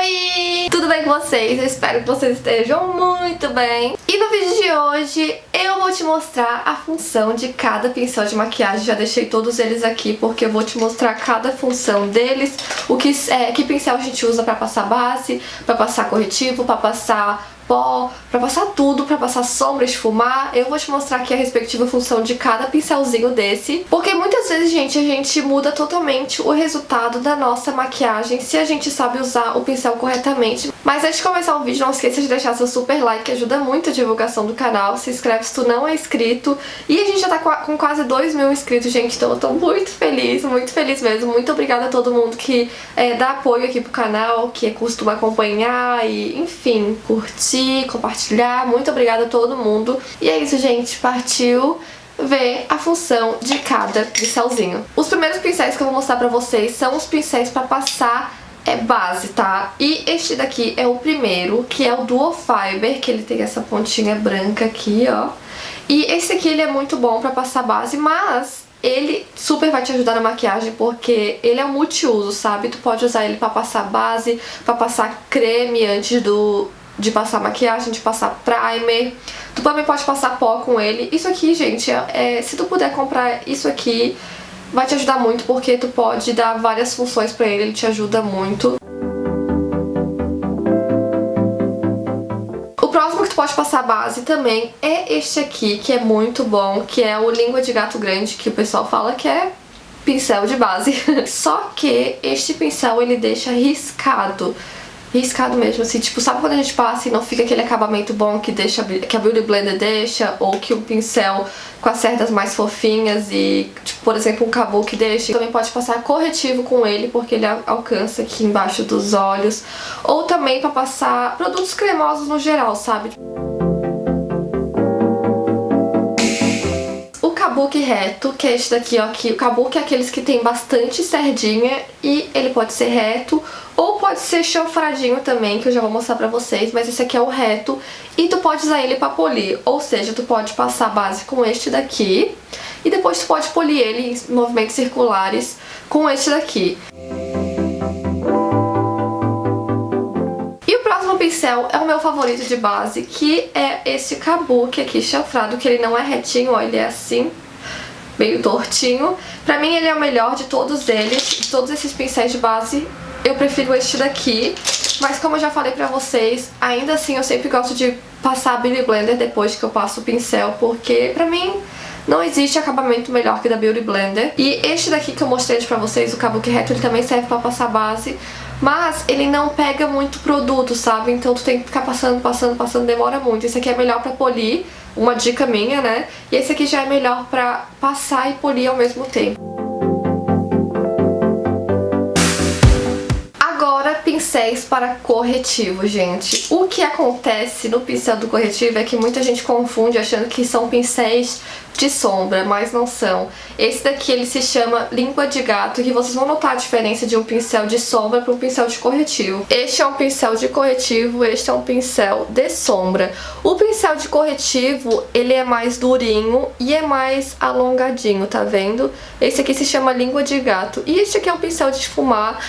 Oi! Tudo bem com vocês? Eu espero que vocês estejam muito bem. E no vídeo de hoje eu vou te mostrar a função de cada pincel de maquiagem. Já deixei todos eles aqui porque eu vou te mostrar cada função deles. Que pincel a gente usa pra passar base, pra passar corretivo, pra passar pó, pra passar tudo, pra passar sombra, esfumar. Eu vou te mostrar aqui a respectiva função de cada pincelzinho desse, porque muitas vezes, gente, a gente muda totalmente o resultado da nossa maquiagem se a gente sabe usar o pincel corretamente. Mas antes de começar o vídeo, não esqueça de deixar seu super like, que ajuda muito a divulgação do canal. Se inscreve se tu não é inscrito. E a gente já tá com quase 2.000 inscritos, gente, então eu tô muito feliz mesmo. Muito obrigada a todo mundo que dá apoio aqui pro canal, que costuma acompanhar e, enfim, curtir, compartilhar. Muito obrigada a todo mundo. E é isso, gente. Partiu ver a função de cada pincelzinho. Os primeiros pincéis que eu vou mostrar pra vocês são os pincéis pra passar base, tá? E este daqui é o primeiro, que é o Duo Fiber, que ele tem essa pontinha branca aqui, ó. E esse aqui ele é muito bom pra passar base, mas ele super vai te ajudar na maquiagem porque ele é um multiuso, sabe? Tu pode usar ele pra passar base, pra passar creme antes de passar maquiagem, de passar primer. Tu também pode passar pó com ele. Isso aqui, gente, se tu puder comprar isso aqui, vai te ajudar muito porque tu pode dar várias funções pra ele te ajuda muito. O próximo que tu pode passar base também é este aqui, que é muito bom, que é o Língua de Gato Grande, que o pessoal fala que é pincel de base. Só que este pincel ele deixa riscado mesmo, assim, tipo, sabe quando a gente passa e não fica aquele acabamento bom que a Beauty Blender deixa, ou que um pincel com as cerdas mais fofinhas e, tipo, por exemplo, um kabuki deixa. Também pode passar corretivo com ele, porque ele alcança aqui embaixo dos olhos, ou também pra passar produtos cremosos no geral, sabe? Kabuki reto, que é este daqui, ó, aqui. O kabuki é aqueles que tem bastante cerdinha e ele pode ser reto ou pode ser chanfradinho também, que eu já vou mostrar pra vocês, mas esse aqui é o reto e tu pode usar ele pra polir, ou seja, tu pode passar a base com este daqui e depois tu pode polir ele em movimentos circulares com este daqui. O pincel é o meu favorito de base, que é esse kabuki aqui chanfrado, que ele não é retinho, ó, ele é assim, meio tortinho. Pra mim ele é o melhor de todos eles, de todos esses pincéis de base, eu prefiro este daqui. Mas como eu já falei pra vocês, ainda assim eu sempre gosto de passar a Beauty Blender depois que eu passo o pincel, porque pra mim não existe acabamento melhor que da Beauty Blender. E este daqui que eu mostrei pra vocês, o kabuki reto, ele também serve pra passar base, mas ele não pega muito produto, sabe? Então tu tem que ficar passando, demora muito. Esse aqui é melhor pra polir, uma dica minha, né? E esse aqui já é melhor pra passar e polir ao mesmo tempo. Agora, pincéis para corretivo, gente. O que acontece no pincel do corretivo é que muita gente confunde achando que são pincéis de sombra, mas não são. Esse daqui ele se chama Língua de Gato, e vocês vão notar a diferença de um pincel de sombra para um pincel de corretivo. Este é um pincel de corretivo, este é um pincel de sombra. O pincel de corretivo, ele é mais durinho e é mais alongadinho, tá vendo? Esse aqui se chama Língua de Gato. E este aqui é um pincel de esfumar,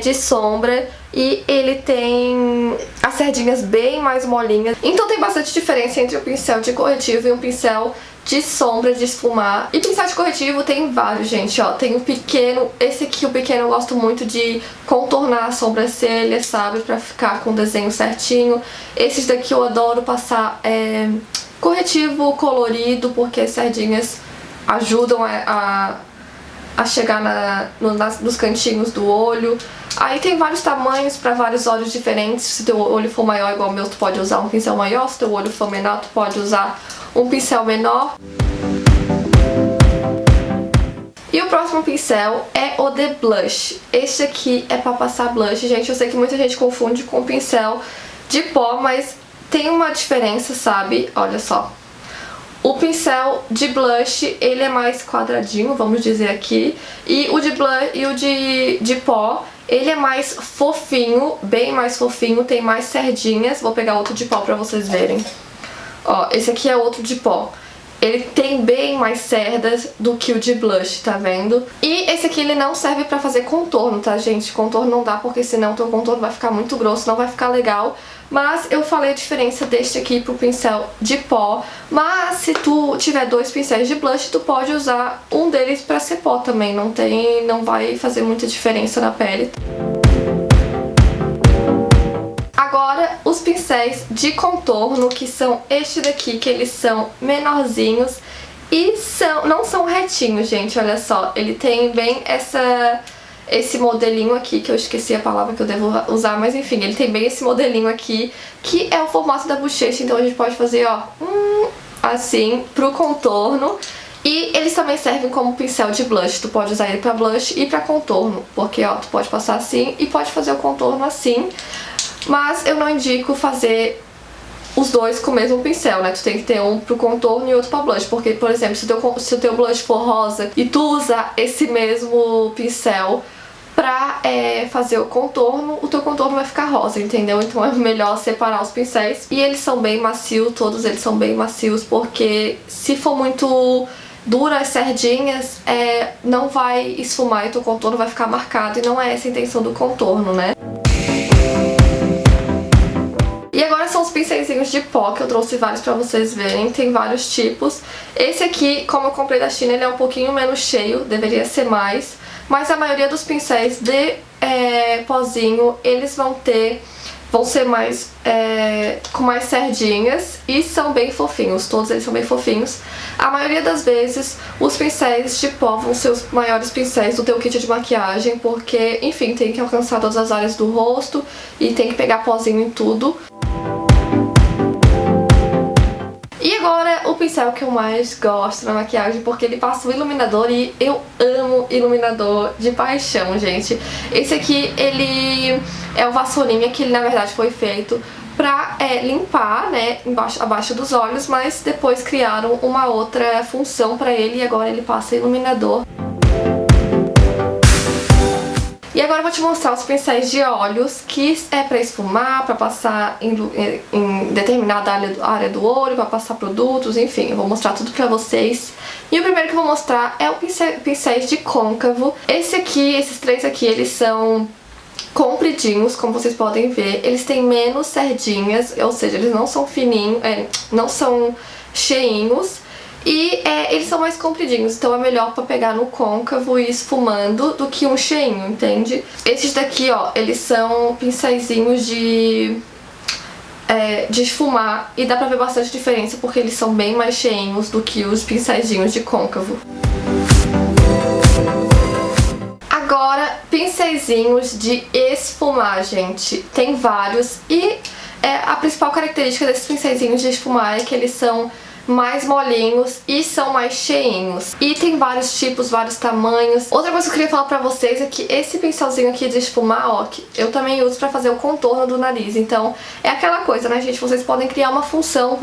de sombra, e ele tem as cerdinhas bem mais molinhas. Então tem bastante diferença entre o pincel de corretivo e um pincel de sombra, de esfumar. E pincel de corretivo tem vários, gente, ó. Tem o pequeno, esse aqui, o pequeno, eu gosto muito de contornar a sobrancelha, sabe? Pra ficar com o desenho certinho. Esses daqui eu adoro passar corretivo colorido, porque as sardinhas ajudam a chegar nos cantinhos do olho. Aí tem vários tamanhos para vários olhos diferentes. Se teu olho for maior igual o meu, tu pode usar um pincel maior. Se teu olho for menor, tu pode usar um pincel menor. E o próximo pincel é o de blush. Este aqui é pra passar blush, gente. Eu sei que muita gente confunde com pincel de pó, mas tem uma diferença, sabe? Olha só. O pincel de blush, ele é mais quadradinho, vamos dizer aqui. E o de blush e o de pó, ele é mais fofinho, bem mais fofinho, tem mais cerdinhas. Vou pegar outro de pó pra vocês verem. Ó, esse aqui é outro de pó. ele tem bem mais cerdas do que o de blush, tá vendo? E esse aqui ele não serve pra fazer contorno, tá, gente? Contorno não dá porque senão o teu contorno vai ficar muito grosso, não vai ficar legal. Mas eu falei a diferença deste aqui pro pincel de pó. Mas se tu tiver dois pincéis de blush, tu pode usar um deles pra ser pó também. Não vai fazer muita diferença na pele. Agora, os pincéis de contorno, que são este daqui, que eles são menorzinhos e não são retinhos, gente, olha só. Ele tem bem esse modelinho aqui, que eu esqueci a palavra que eu devo usar, mas enfim, ele tem bem esse modelinho aqui, que é o formato da bochecha, então a gente pode fazer, ó, assim, pro contorno. E eles também servem como pincel de blush, tu pode usar ele pra blush e pra contorno, porque, ó, tu pode passar assim e pode fazer o contorno assim. Mas eu não indico fazer os dois com o mesmo pincel, né? Tu tem que ter um pro contorno e outro pra blush. Porque, por exemplo, se o teu blush for rosa e tu usa esse mesmo pincel pra fazer o contorno, o teu contorno vai ficar rosa, entendeu? Então é melhor separar os pincéis. E eles são bem macios, todos eles são bem macios, porque se for muito duras as cerdinhas, não vai esfumar e teu contorno vai ficar marcado. E não é essa a intenção do contorno, né? E agora são os pincelzinhos de pó, que eu trouxe vários pra vocês verem, tem vários tipos. Esse aqui, como eu comprei da China, ele é um pouquinho menos cheio, deveria ser mais. Mas a maioria dos pincéis de pozinho, eles vão ser mais, com mais cerdinhas e são bem fofinhos, todos eles são bem fofinhos. A maioria das vezes, os pincéis de pó vão ser os maiores pincéis do teu kit de maquiagem, porque, enfim, tem que alcançar todas as áreas do rosto e tem que pegar pozinho em tudo. E agora o pincel que eu mais gosto na maquiagem, porque ele passa o iluminador e eu amo iluminador de paixão, gente. Esse aqui, ele é o vassourinha, que ele na verdade foi feito pra limpar, né, abaixo dos olhos, mas depois criaram uma outra função pra ele e agora ele passa iluminador. E agora eu vou te mostrar os pincéis de olhos, que é pra esfumar, pra passar em determinada área do olho, pra passar produtos, enfim, eu vou mostrar tudo pra vocês. E o primeiro que eu vou mostrar é o pincéis de côncavo. Esses três aqui, eles são compridinhos, como vocês podem ver. Eles têm menos cerdinhas, ou seja, eles não são fininhos, não são cheinhos. E eles são mais compridinhos, então é melhor pra pegar no côncavo e ir esfumando do que um cheinho, entende? Esses daqui, ó, eles são pincéisinhos de esfumar e dá pra ver bastante diferença porque eles são bem mais cheinhos do que os pincéisinhos de côncavo. Agora, pincéisinhos de esfumar, gente. Tem vários e a principal característica desses pincéisinhos de esfumar é que eles são mais molinhos e são mais cheinhos. E tem vários tipos, vários tamanhos. Outra coisa que eu queria falar pra vocês é que esse pincelzinho aqui de esfumar, ó, que eu também uso pra fazer o contorno do nariz. Então, é aquela coisa, né, gente? Vocês podem criar uma função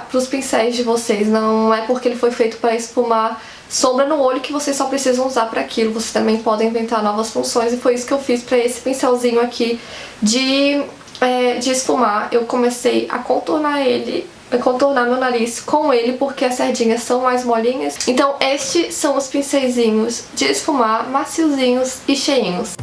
pros pincéis de vocês. Não é porque ele foi feito pra esfumar sombra no olho que vocês só precisam usar pra aquilo. Vocês também podem inventar novas funções e foi isso que eu fiz pra esse pincelzinho aqui de esfumar. Eu comecei a contornar meu nariz com ele porque as cerdinhas são mais molinhas. Então estes são os pincéisinhos de esfumar, maciozinhos e cheinhos.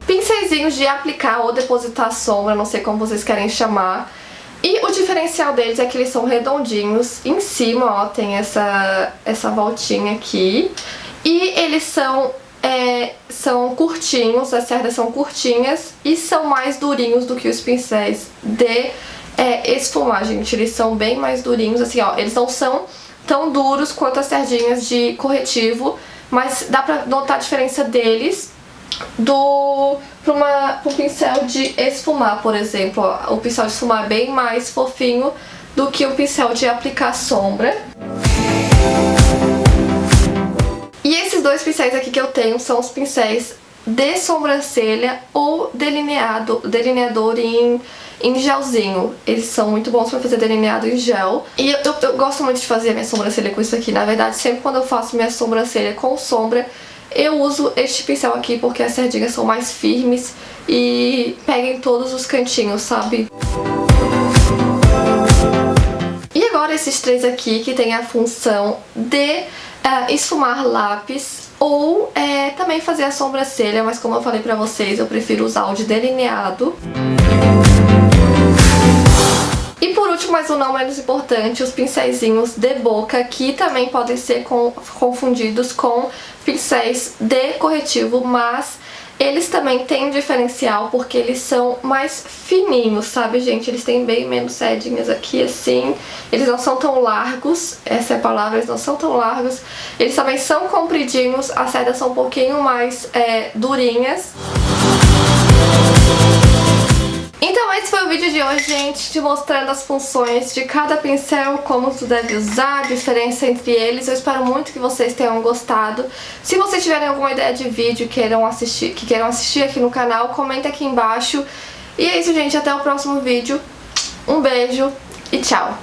Pincéisinhos de aplicar ou depositar sombra, não sei como vocês querem chamar. E o diferencial deles é que eles são redondinhos. Em cima, ó, tem essa voltinha aqui. E eles são curtinhos, as cerdas são curtinhas e são mais durinhos do que os pincéis de esfumar, gente. Eles são bem mais durinhos, assim, ó. Eles não são tão duros quanto as cerdinhas de corretivo, mas dá pra notar a diferença deles pro pincel de esfumar, por exemplo. Ó, o pincel de esfumar é bem mais fofinho do que o pincel de aplicar sombra. E esses dois pincéis aqui que eu tenho são os pincéis de sobrancelha ou delineador em gelzinho. Eles são muito bons pra fazer delineado em gel. E eu gosto muito de fazer a minha sobrancelha com isso aqui. Na verdade, sempre quando eu faço minha sobrancelha com sombra, eu uso este pincel aqui porque as cerdinhas são mais firmes e pegam em todos os cantinhos, sabe? fora esses três aqui que tem a função de esfumar lápis ou também fazer a sobrancelha, mas como eu falei pra vocês, eu prefiro usar o de delineado. E por último, mas o não menos importante, os pincéisinhos de boca, que também podem ser confundidos com pincéis de corretivo, mas eles também têm um diferencial porque eles são mais fininhos, sabe, gente? Eles têm bem menos sedinhas aqui, assim. Eles não são tão largos, essa é a palavra, eles não são tão largos. Eles também são compridinhos, as sedas são um pouquinho mais durinhas. Então esse foi o vídeo de hoje, gente, te mostrando as funções de cada pincel, como tu deve usar, a diferença entre eles. Eu espero muito que vocês tenham gostado. Se vocês tiverem alguma ideia de vídeo que queiram assistir aqui no canal, comenta aqui embaixo. E é isso, gente, até o próximo vídeo. Um beijo e tchau!